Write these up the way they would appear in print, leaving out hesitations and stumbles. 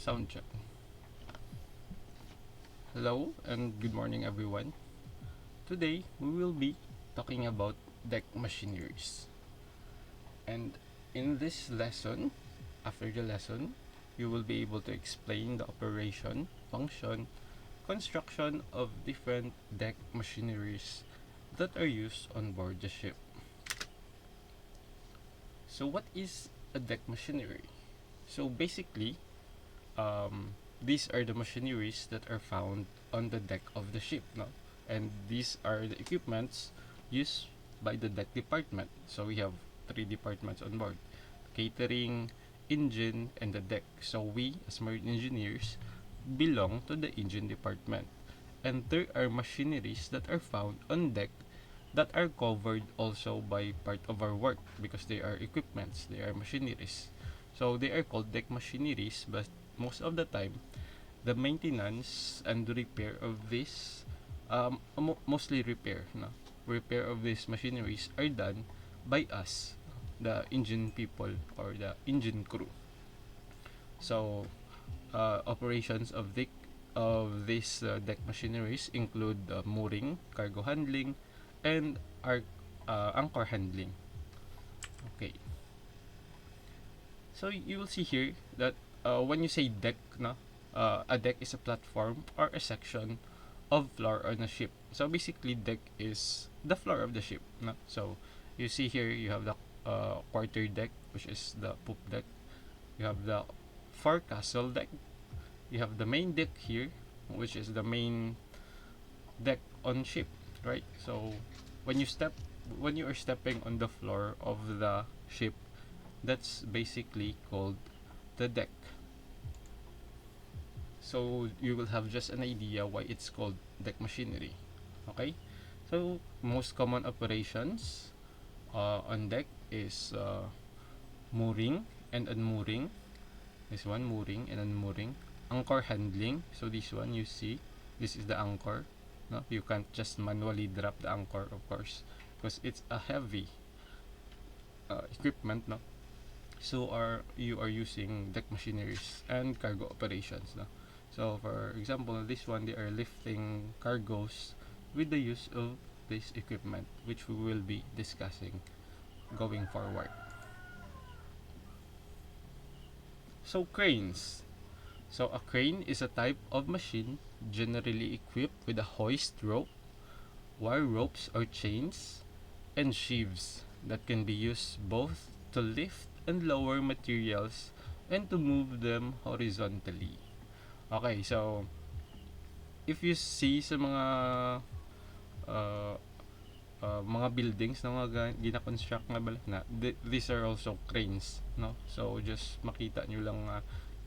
Sound check. Hello and good morning everyone. Today we will be talking about deck machineries. And in this lesson, after the lesson, you will be able to explain the operation, function, construction of different deck machineries that are used on board the ship. So what is a deck machinery? So basically, these are the machineries that are found on the deck of the ship, no? And these are the equipments used by the deck department. So we have three departments on board: catering, engine, and the deck. So we, as marine engineers, belong to the engine department. And there are machineries that are found on deck that are covered also by part of our work because they are equipments, they are machineries. So they are called deck machineries, but most of the time, the maintenance and repair of this, mostly repair, no? Repair of these machineries are done by us, the engine people or the engine crew. So, operations of these deck machineries include mooring, cargo handling, and anchor handling. Okay. So you will see here that when you say deck, no, a deck is a platform or a section of floor on a ship. So basically, deck is the floor of the ship. No? So you see here you have the quarter deck, which is the poop deck. You have the forecastle deck. You have the main deck here, which is the main deck on ship, right? So when you step when you are stepping on the floor of the ship, that's basically called the deck. So you will have just an idea why it's called deck machinery. Okay? So most common operations on deck is mooring and unmooring. This one, mooring and unmooring. Anchor handling. So this one you see, this is the anchor. No, you can't just manually drop the anchor, of course, because it's a heavy equipment, no. So you are using deck machineries and cargo operations, no. So for example, this one they are lifting cargoes with the use of this equipment, which we will be discussing going forward. So cranes. So a crane is a type of machine generally equipped with a hoist rope, wire ropes or chains, and sheaves that can be used both to lift and lower materials and to move them horizontally. Okay, so if you see sa uh, mga buildings na mga gina-construct nga bala na, these are also cranes, no? So just makita nyo lang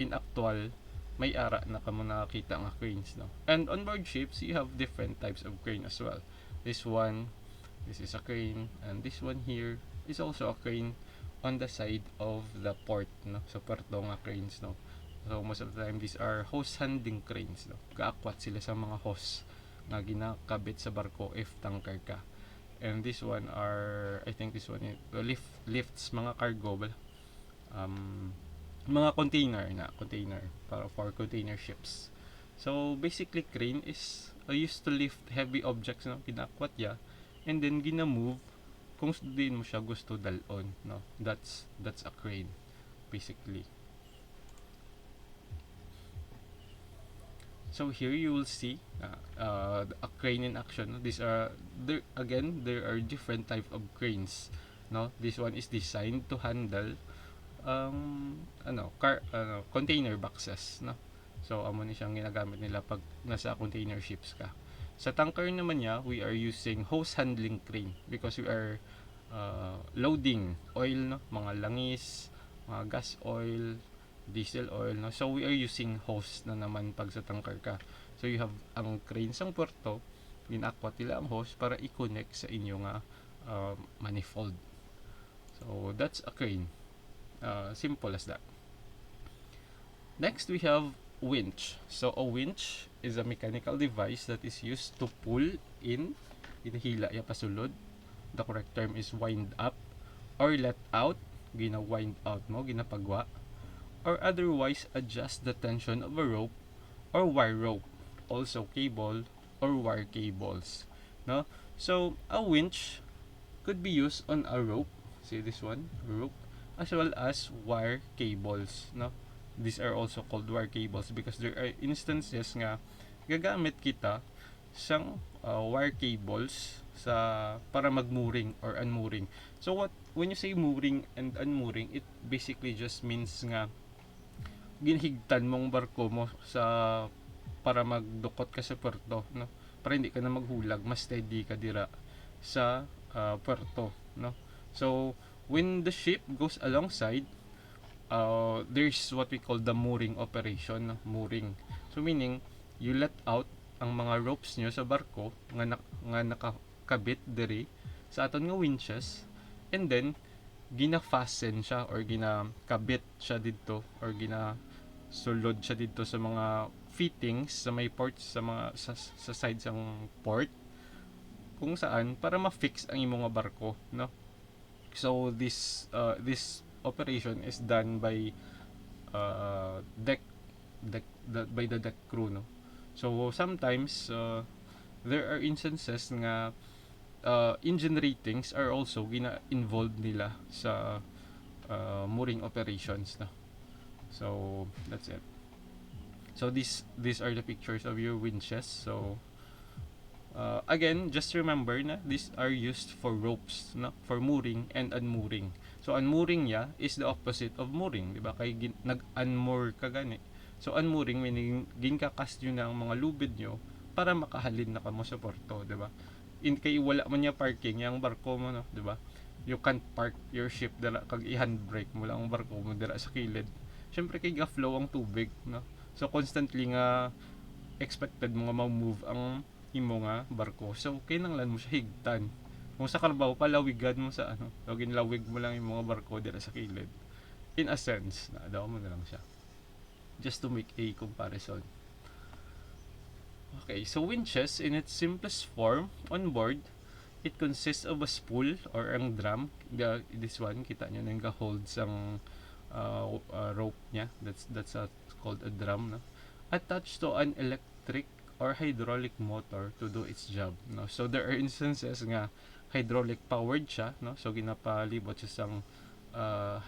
in actual may ara na kamo nakakita nga cranes, no? And on board ships you have different types of crane as well. This is a crane, and this one here is also a crane on the side of the port, no? So porto nga cranes, no? So most of the time these are hose handling cranes, no? Kaakwat sila sa mga hose nga ginakabit sa barko if tanker ka. And this one are, I think this one is lifts mga cargo, mga container para for container ships. So basically crane is used to lift heavy objects, no, kinakwat ya, and then gina-move kung din mo siya gusto dalon, no. That's a crane basically. So here you will see a crane in action. These are there are different type of cranes, no. This one is designed to handle container boxes, no. So amo ni siyang ginagamit nila pag nasa container ships ka. Sa tanker naman niya, we are using hose handling crane because we are loading oil, no, mga langis, mga gas oil, diesel oil, no. So we are using hose na naman pag sa tanker ka. So you have ang crane sang porto, ginakwat nila ang hose para i-connect sa inyong manifold. So that's a crane. Simple as that. Next we have winch. So a winch is a mechanical device that is used to pull in, inahila ya pasulod. The correct term is wind up or let out, gina-wind out mo, ginapagwa, or otherwise adjust the tension of a rope or wire rope, also cable or wire cables. No? So a winch could be used on a rope, see this one, rope, as well as wire cables. No? These are also called wire cables because there are instances nga gagamit kita sang wire cables sa para magmooring or unmooring. So what when you say mooring and unmooring, it basically just means nga ginhigtan mong barko mo sa para magdukot ka sa puerto, no? Para hindi ka na maghulag, mas steady ka dira sa puerto, no? So when the ship goes alongside, there's what we call the mooring operation, no? Mooring. So meaning you let out ang mga ropes nyo sa barko nga nakakabit diri sa aton nga winches, and then gina-fasten siya or ginakabit siya dito or sulod siya dito sa mga fittings sa may ports sa mga sa sides ng port kung saan para ma-fix ang imong nga barko, no? So this operation is done by by the deck crew, no? So sometimes there are instances nga engine ratings are also involved nila sa mooring operations, no? So that's it. So these are the pictures of your winches. So again, just remember na these are used for ropes, no? For mooring and unmooring. So unmooring ya is the opposite of mooring, di ba? Kay nag-unmoor ka gani. So unmooring meaning ginkakas nyo na ang mga lubid nyo para makahalin na kamo sa porto, di ba? Kay wala man niya parking yang barko mo, no, di ba? You can't park your ship dira kag i-handbrake mo lang ang barko mo dira sa kilid. Syempre kay ga-flow ang tubig, no? So constantly nga expected mo nga ma-move ang imo nga barko. So kinahanglan mo siya higtan. Kung sa karbaw palawigan mo sa ginlawig mo lang yung mga barko dira sa kilid. In a sense, na daw mo na lang siya. Just to make a comparison. Okay, so winches in its simplest form on board, it consists of a spool or ang drum. This one kita nyo nang hold sang rope niya. That's called a drum, no? Attached to an electric or hydraulic motor to do its job, no? So there are instances nga hydraulic powered siya, no? So ginapalibot siya sang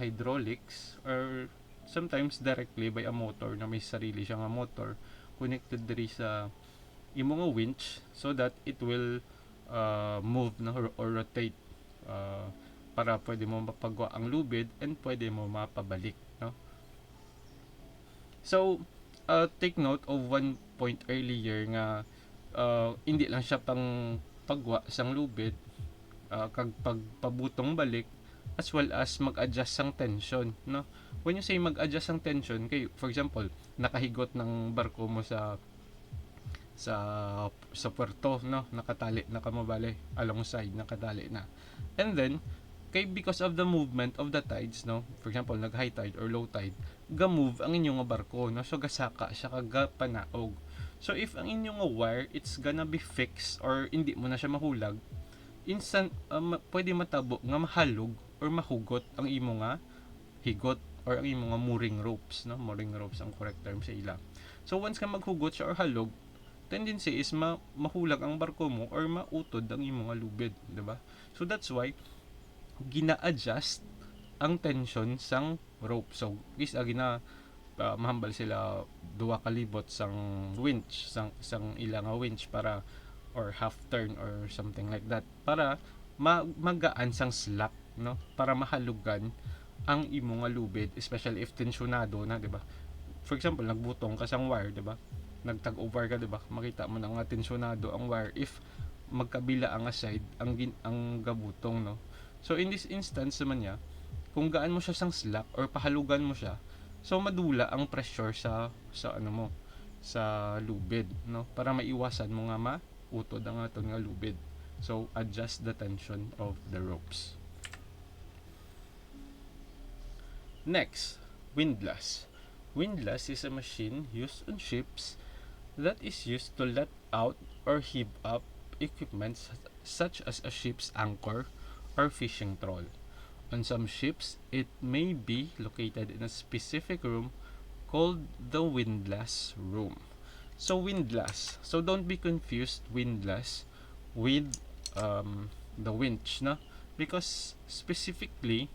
hydraulics or sometimes directly by a motor na may sarili siya nga motor connected diri sa imo nga winch so that it will move na or rotate para pwede mo mapagwa ang lubid and pwede mo mapabalik, no? So take note of one point earlier nga hindi lang siya pang pagwa sang lubid, kag pagpabutong balik as well as mag-adjust sang tension, no? When you say mag-adjust sang tension, kay for example nakahigot ng barko mo sa puerto, no, nakatali na kamabali alongside, nakatali na, and then because of the movement of the tides, no, for example nag high tide or low tide, ga-move ang inyong barko, no, so gasaka siya kag panaog. So if ang inyong wire it's gonna be fixed or hindi mo na siya mahulag, instant pwede matabo nga mahalog or mahugot ang imo nga higot or ang imo nga mooring ropes, no, mooring ropes ang correct term sa ila. So once ka maghugot siya or halog, tendency is mahulag ang barko mo or mautod ang imong nga lubid, di ba? So that's why gina-adjust ang tension sang rope. So mahambal sila duwa ka libot sang winch, sang ilang nga winch para or half turn or something like that para magaan sang slack, no, para mahalugan ang imong nga lubid, especially if tensionado na, di ba? For example nagbutong ka sang wire, di ba? Nagtag-over ka, diba? Makita mo na nga tensionado ang wire if magkabila ang side ang gabutong, no? So in this instance naman niya, kung gaan mo siya sang slack or pahalugan mo siya, so madula ang pressure sa lubid, no? Para maiwasan mo nga mautod ang aton nga lubid. So adjust the tension of the ropes. Next, windlass. Windlass is a machine used on ships that is used to let out or heave up equipment such as a ship's anchor or fishing trawl. On some ships, it may be located in a specific room called the windlass room. So windlass. So don't be confused windlass with the winch, no? Because specifically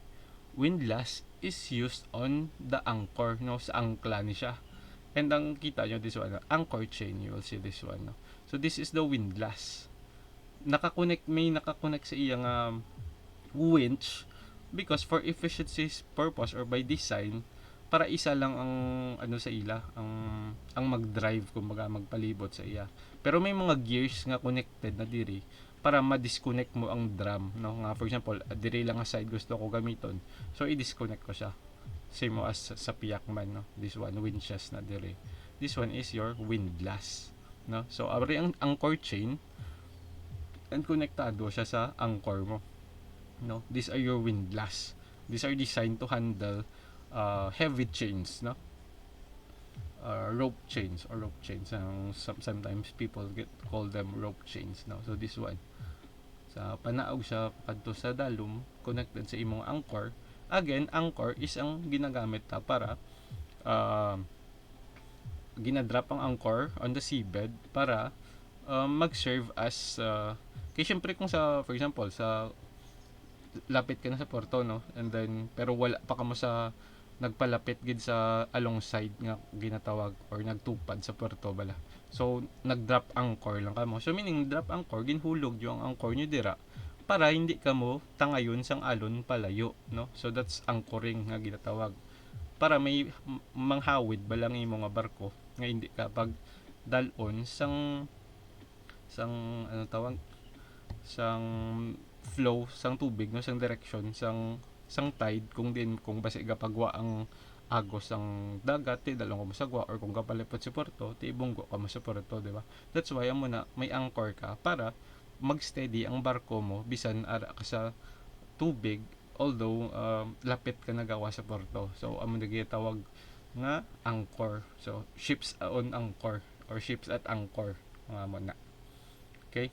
windlass is used on the anchor, no? Sa angkla ni siya. And ang kita nyo this one, anchor chain, you will see this one, no? So this is the windlass. May nakakonect sa iyang winch because for efficiency's purpose or by design, para isa lang ang ano sa ila, ang mag-drive kumbaga magpalibot sa iya. Pero may mga gears nga connected na diri para ma-disconnect mo ang drum, no? Nga for example, diri lang nga side gusto ko gamiton. So i-disconnect ko siya. Same mo as sa piyakman, no? This one winches na diri. This one is your windlass, no? So abri ang anchor chain and konektado siya sa anchor mo, no? These are your windlass. These are designed to handle heavy chains, no? Rope chains or rope chains. Sometimes people call them rope chains, no? So this one, sa panaog siya kadto sa dalum, connected sa imong anchor. Again, anchor is ang ginagamit ta para ginadrop ang anchor on the seabed para mag-serve as kaya syempre kung sa for example sa lapit ka na sa porto, no, and then pero wala pa ka mo sa nagpalapit gid sa alongside nga ginatawag or nagtupad sa porto bala, so nag-drop anchor lang kamo. So meaning drop anchor, ginhulog yung anchor nyo dira para hindi ka mo tangayon sang alon palayo, no? So that's anchoring nga ginatawag para may manghawid balang imo nga barko nga hindi ka pag dalon sang ano tawag sang flow sang tubig, no, sang direction sang tide, kung basi gapagwa ang agos ang dagat ti dalong mo sa gwa, or kung kapalipot si porto ti ibunggo ka mo sa porto, di ba? That's why amo na may anchor ka para mag-steady ang barko mo bisan ara ka sa tubig, although lapit ka nagawa sa porto. So amo na gitawag nga anchor. So ships on anchor or ships at anchor nga mo na. Okay?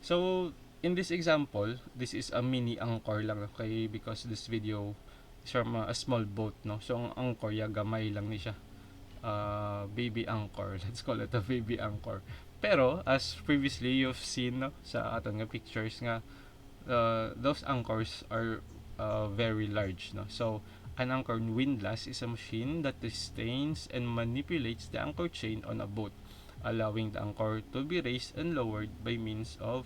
So in this example, this is a mini anchor lang, okay, because this video is from a small boat, no? So ang anchor ya gamay lang ni siya. Baby anchor, let's call it a baby anchor. Pero as previously you've seen, no, sa aton nga pictures nga those anchors are very large, no? So an anchor windlass is a machine that sustains and manipulates the anchor chain on a boat, allowing the anchor to be raised and lowered by means of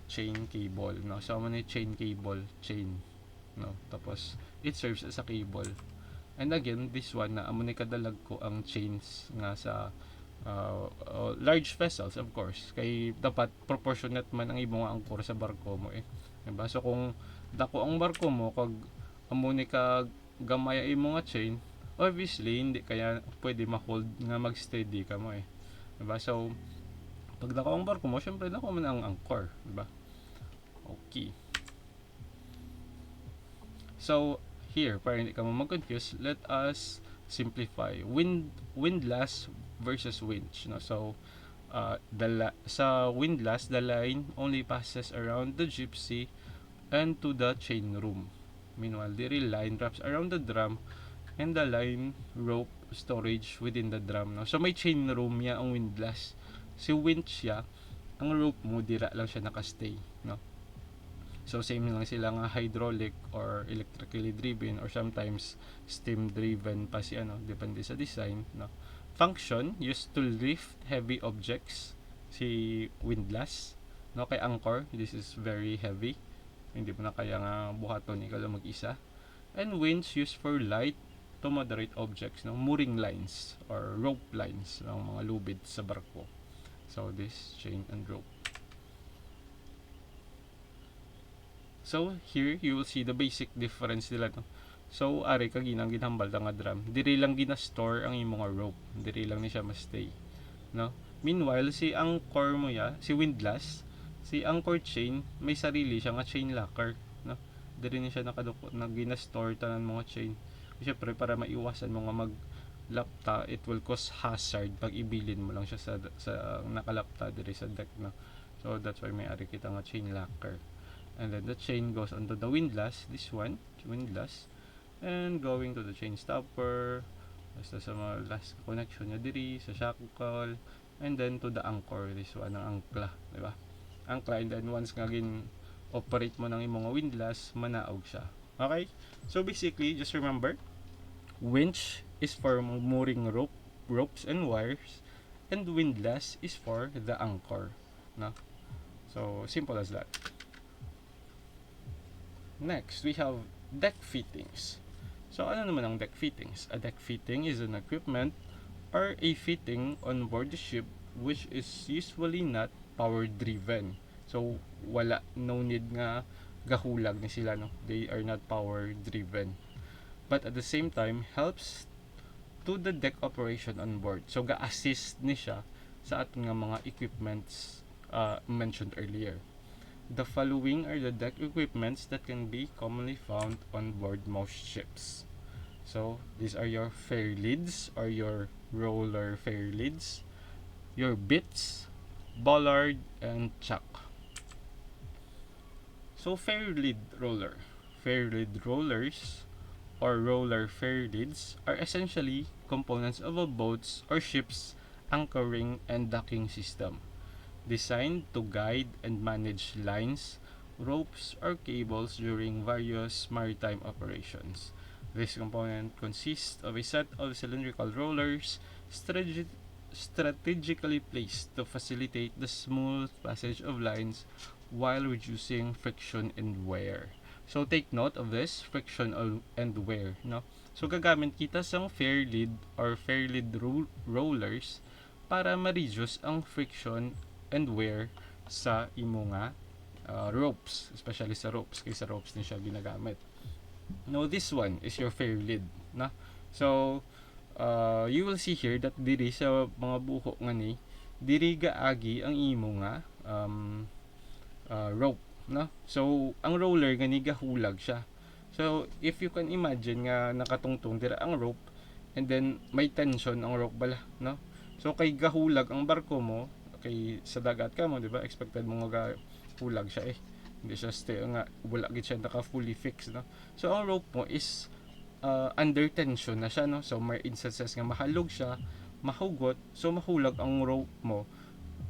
chain cable, no? So ano ni chain cable, chain, no? Tapos it serves as a cable. And again, this one na amo ni kadalag ko ang chains nga sa large vessels, of course, kay dapat proportionate man ang imong angkor sa barko mo, eh, diba? So kung dako ang barko mo kag amo ni ka gamay imo nga chain, obviously hindi kaya pwede ma-hold nga mag-steady ka mo, eh, diba? So pag dako ang barko mo, syempre dako man ang anchor, diba? Okay. So here, para hindi ka mo mag-confuse, let us simplify. Windlass versus winch, no? So sa windlass, the line only passes around the gypsy and to the chain room. Meanwhile, the real line wraps around the drum and the line rope storage within the drum, no? So may chain room ya ang windlass. Si winch ya, ang rope mo dira lang siya nakastay, no? So same lang sila nga hydraulic or electrically driven or sometimes steam driven pa si ano, depende sa design, no? Function used to lift heavy objects si windlass, no? Kay anchor, this is very heavy, hindi mo na kaya nga buhaton ikaw lang mag-isa. And winch used for light to moderate objects, no? Mooring lines or rope lines ng mga lubid sa barko. So this chain and rope. So here you will see the basic difference nila, no? So ari ka ginang ginhambal nga drum, diri lang gina-store ang imong rope, diri lang ni siya ma-stay, no? Meanwhile si anchor mo ya, si windlass, si anchor chain may sarili siya nga chain locker, no? Diri ni siya nakadukot na gina-store tanan mga chain. Syempre para maiwasan mo nga maglapta, it will cause hazard pag ibilin mo lang siya sa nakalapta diri sa deck, no? So that's why may ari kita nga chain locker. and then the chain goes onto the windlass, this one, windlass, and going to the chain stopper, basta sa mga last connection niya diri sa shackle, and then to the anchor, this one ang angkla, di ba? Angkla, and then once nga gin operate mo ng imong windlass, manaog siya. Okay? So basically, just remember, winch is for mooring ropes and wires, and windlass is for the anchor, no? So simple as that. Next, we have deck fittings. So ano naman ang deck fittings? A deck fitting is an equipment or a fitting on board the ship which is usually not power driven. So wala, no need nga gahulag ni sila, no? They are not power driven, but at the same time helps to the deck operation on board. So ga-assist ni siya sa ating nga mga equipments mentioned earlier. The following are the deck equipments that can be commonly found on board most ships. So these are your fair leads or your roller fair leads, your bitts, bollard, and chuck. So fair lead rollers or roller fair leads are essentially components of a boat's or ship's anchoring and docking system, designed to guide and manage lines, ropes, or cables during various maritime operations. This component consists of a set of cylindrical rollers strategically placed to facilitate the smooth passage of lines while reducing friction and wear. So take note of this, friction and wear, no? So gagamit kita sang fair lead or fair lead rollers para ma-reduce ang friction and wear sa imo nga ropes, especially sa ropes, kaysa ropes ni siya ginagamit. Now this one is your fair lead, na? So you will see here that diri sa mga buho nga ni, diri gaagi ang imo nga rope, no? So ang roller gani gahulag siya. So if you can imagine nga nakatungtong dira ang rope, and then may tension ang rope bala, no? So kay gahulag ang barko mo, kay sa dagat ka mo, di ba? Expected mo nga hulag siya eh. Hindi siya stay nga, wala gid siya naka fully fixed, no? So ang rope mo is under tension na siya, no? So may instances nga mahalog siya, mahugot, so mahulag ang rope mo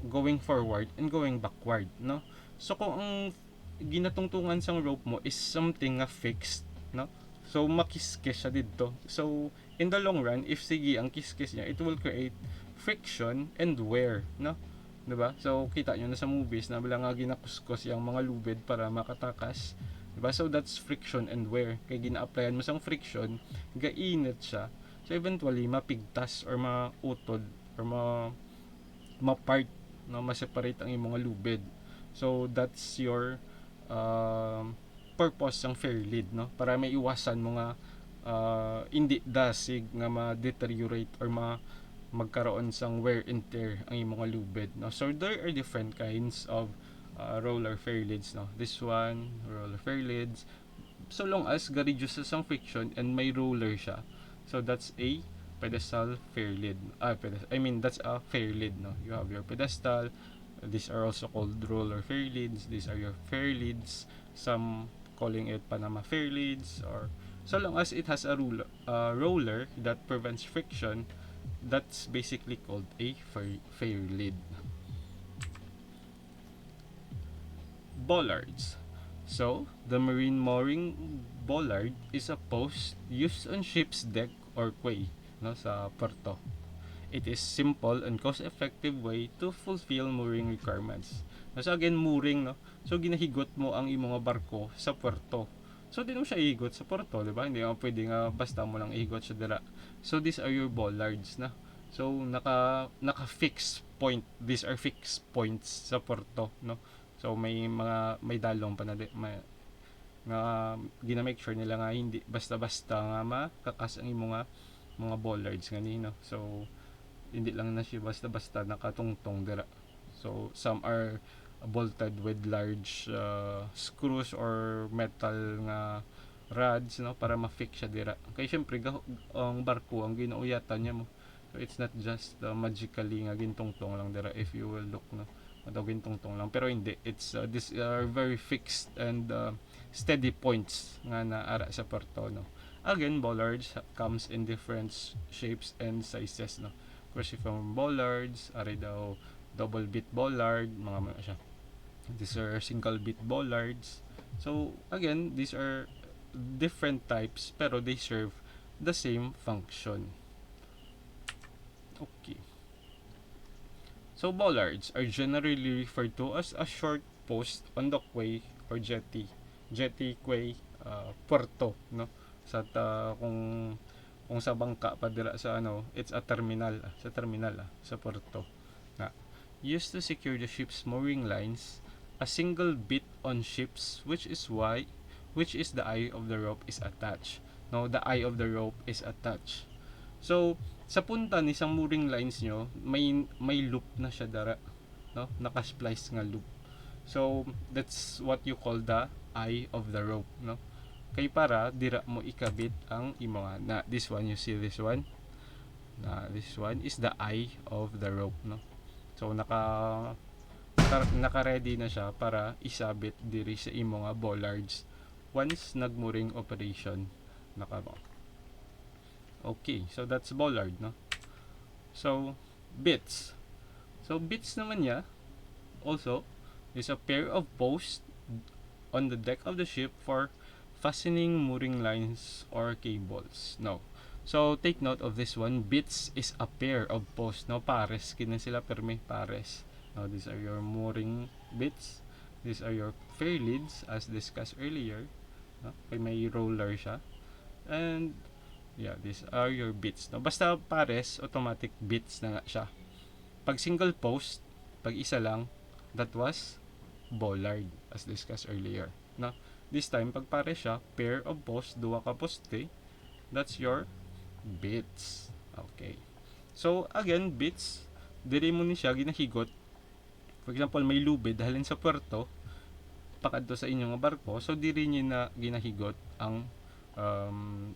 going forward and going backward, no? So kung ang ginatungtungan sang rope mo is something nga fixed, no? So makiskis siya dito. So in the long run, if sige ang kiskis niya, it will create friction and wear, no? Diba? So kita nyo na sa movies na bilang nga ginakuskos yung mga lubid para makatakas, diba? So that's friction and wear. Kaya gina-applyan mo sang friction, gainit siya. So eventually mapigtas or mautod or ma-part, no, ma-separate ang imong lubid. So that's your purpose ng fair lead, no? Para may iwasan mo nga hindi dasig nga ma-deteriorate or magkaroon sang wear and tear ang imong lubid, no? So there are different kinds of roller fair leads, no? This one, roller fair leads, so long as ga-reduce sang friction and may roller siya. So that's a pedestal fair lead. That's a fair lead, no? You have your pedestal. These are also called roller fair leads. These are your fair leads. Some calling it Panama fair leads, or so long as it has a roller that prevents friction, that's basically called a fair lead. Bollards. So, the marine mooring bollard is a post used on ship's deck or quay, no, sa porto. It is simple and cost-effective way to fulfill mooring requirements. So again, mooring, no? So ginahigot mo ang imong barko sa puerto. So di mo siya ihigot sa porto, di ba? Hindi mo pwede nga basta mo lang ihigot siya dira. So these are your bollards, na. So naka-fix point. These are fixed points sa porto, no? So may dalong pa na nga gina-make sure nila nga hindi basta-basta nga makakas ang imong mga bollards ngani, no? So hindi lang na siya basta-basta nakatungtong dira. So some are bolted with large screws or metal nga rods, no, para ma-fix siya dira. Kaya syempre ang barko ang ginauyatan niya mo. So it's not just magically nga gintungtong lang dira if you will look, no. matawagin tungtong lang, pero hindi, it's these are very fixed and steady points nga na ara sa porto, no. Again, bollards comes in different shapes and sizes, no. Cruciform bollards, ari daw double bit bollard, mga siya. These are single bit bollards. So again, these are different types pero they serve the same function. Okay. So bollards are generally referred to as a short post on the quay or jetty, quay, puerto, no. Kung sa bangka pa dira sa ano, it's a terminal, sa puerto. Na used to secure the ship's mooring lines, a single bit on ships, which is the eye of the rope is attached. No, the eye of the rope is attached. So, sa punta ni isang mooring lines nyo, may loop na siya dara, no? Naka-splice nga loop. So, that's what you call the eye of the rope, no? Kay para dira mo ikabit ang imo na this one, you see this one? This one is the eye of the rope, no? So, naka-ready na siya para isabit diri sa imo nga bollards once nagmuring operation nakamo. Okay, so that's bollard, no? So bits. So bits naman niya also is a pair of posts on the deck of the ship for fastening mooring lines or cables. No. So take note of this one. Bits is a pair of posts, no? Pares kina sila perme, pares. Now these are your mooring bits. These are your fairleads as discussed earlier. No? Kay may roller siya. And yeah, these are your bits. No? Basta pares, automatic bits na nga siya. Pag single post, pag isa lang, that was bollard as discussed earlier. No? This time, pag pares siya, pair of post, duwa ka poste, that's your bits. Okay. So again, bits, diri mo ni siya ginahigot. For example, may lubid halin sa puerto, pakadto sa inyong barko, so diri niya na ginahigot ang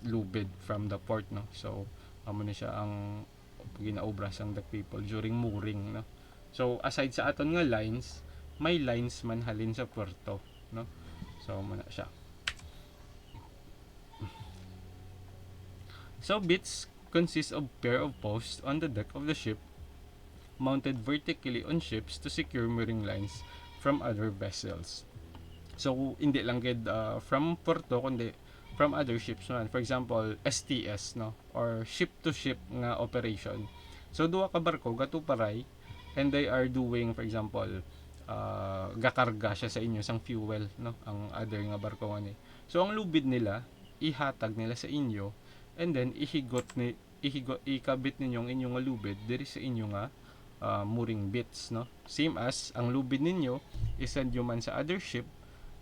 lubid from the port, no. So amo ni siya ang ginaobra sang the people during mooring, no. So aside sa aton nga lines, may lines man halin sa puerto, no. So muna siya. So bits consist of pair of posts on the deck of the ship mounted vertically on ships to secure mooring lines from other vessels. So hindi lang gid from porto kundi from other ships man. For example, STS, no, or ship to ship nga operation. So duha ka barko gatuparay and they are doing, for example, gakarga siya sa inyo sang fuel, no, ang other nga barko nga ni. So ang lubid nila ihatag nila sa inyo and then ikabit ninyo ang inyong nga lubid diri sa inyo nga mooring bits, no. Same as ang lubid ninyo isend nyo man sa other ship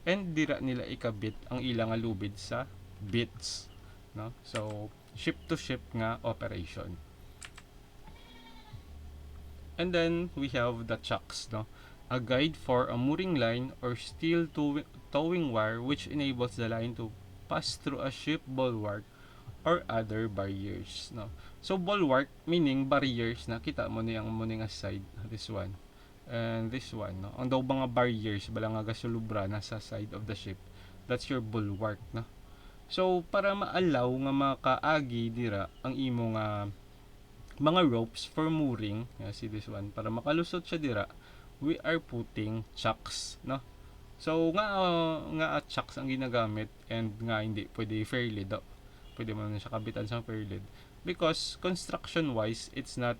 and dira nila ikabit ang ilang nga lubid sa bits, no. So ship to ship nga operation. And then we have the chocks, no, a guide for a mooring line or steel towing wire which enables the line to pass through a ship bulwark or other barriers, no. So bulwark meaning barriers, na kita mo niyang nga side, this one and this one, no. Ang daw mga barriers bala nga gasulubra nasa side of the ship, that's your bulwark, no. So para maalaw nga makaagi dira ang imo nga mga ropes for mooring, see this one, para makalusot siya dira, we are putting chocks, no. So nga chocks ang ginagamit and nga hindi pwede fairlead, pwede mo na siya kabitan sa fairlead because construction wise it's not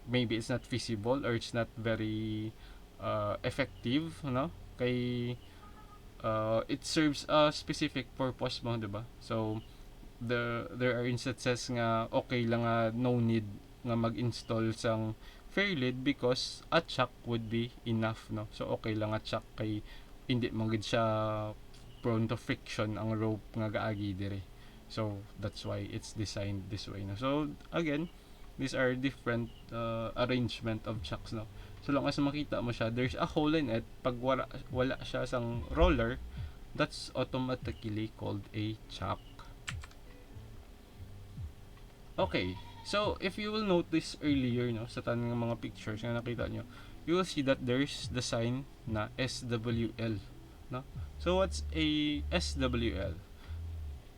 maybe it's not feasible or it's not very effective, no, kay it serves a specific purpose mo, diba? So there are instances nga okay lang nga no need nga mag-install sang fairlead because a chock would be enough, no. So okay lang nga chock kay hindi man gid siya prone to friction ang rope nga gaagi dire. So that's why it's designed this way, no. So again, these are different arrangement of chocks, no. So long as makita mo siya, there's a hole in it. Pag wala siya sang roller, that's automatically called a chock. Okay, So, if you will notice earlier, no, sa tanong ng mga pictures na nakita nyo, you will see that there's the sign na SWL, no? So, what's a SWL?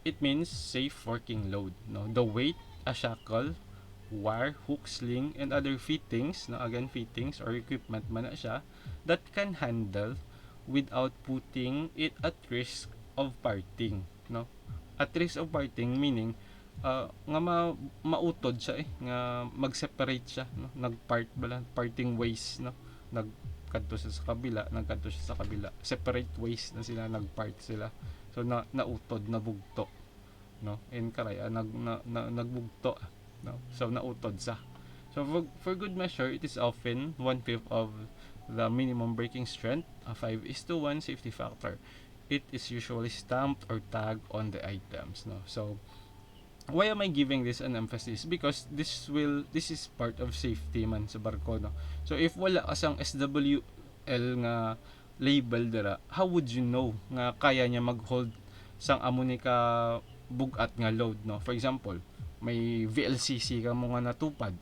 It means safe working load, no? The weight, a shackle, wire, hook, sling, and other fittings, no? Again, fittings or equipment man na siya, that can handle without putting it at risk of parting, no? At risk of parting meaning nga mautod siya nga mag-separate siya, no? Nag-part bala, parting ways, no? Nagkadto siya sa kabila, nagkadto siya sa kabila, separate ways na sila, nag-part sila, so nautod, nabugto, no? In karaya nagbugto, no? So nautod sa. So for good measure, it is often 1/5 of the minimum braking strength, a 5:1 safety factor. It is usually stamped or tagged on the items, no? So why am I giving this an emphasis? Because this is part of safety man sa barko, no? So if wala ka sang SWL nga label dira, how would you know nga kaya niya mag-hold sang amo ni ka bugat nga load, no? For example, may VLCC ka mo nga natupad,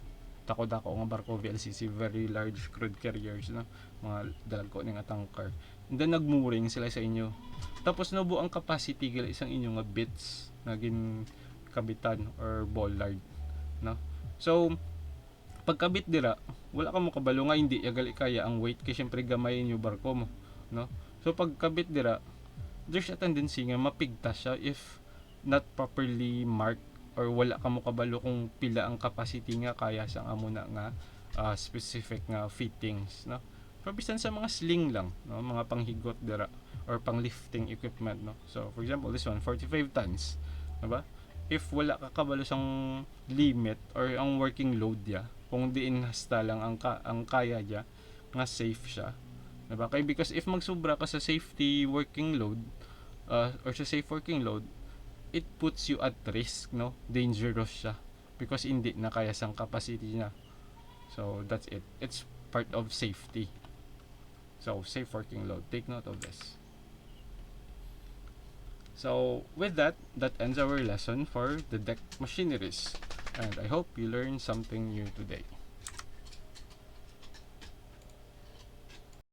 dako nga barko, VLCC, very large crude carriers, no? Mga dalagko ni nga tanker, and then nagmuring sila sa inyo, tapos nabuo ang capacity gila isang inyo nga bits na kabitan or bollard, no? So pagkabit dira, wala ka mo kabalo nga hindi yagali kaya ang weight kay syempre gamay inyo barko mo, no? So pagkabit dira, there's a tendency nga mapigtas siya if not properly marked, or wala ka mo kabalo kung pila ang capacity nga kaya sa amo na nga specific nga fittings, no? For bisan sa mga sling lang, no, mga panghigot dira or pang lifting equipment, no? So for example, this one 45 tons, diba? If wala ka kabalo sang limit or ang working load ya, kung diin hasta lang ang kaya dia nga safe siya, diba? Kay because if magsubra ka sa safety working load, or sa safe working load, it puts you at risk, no? Dangerous siya because hindi na kaya sang capacity niya. So that's it. It's part of safety. So safe working load, take note of this. So with that ends our lesson for the deck machineries, and I hope you learned something new today.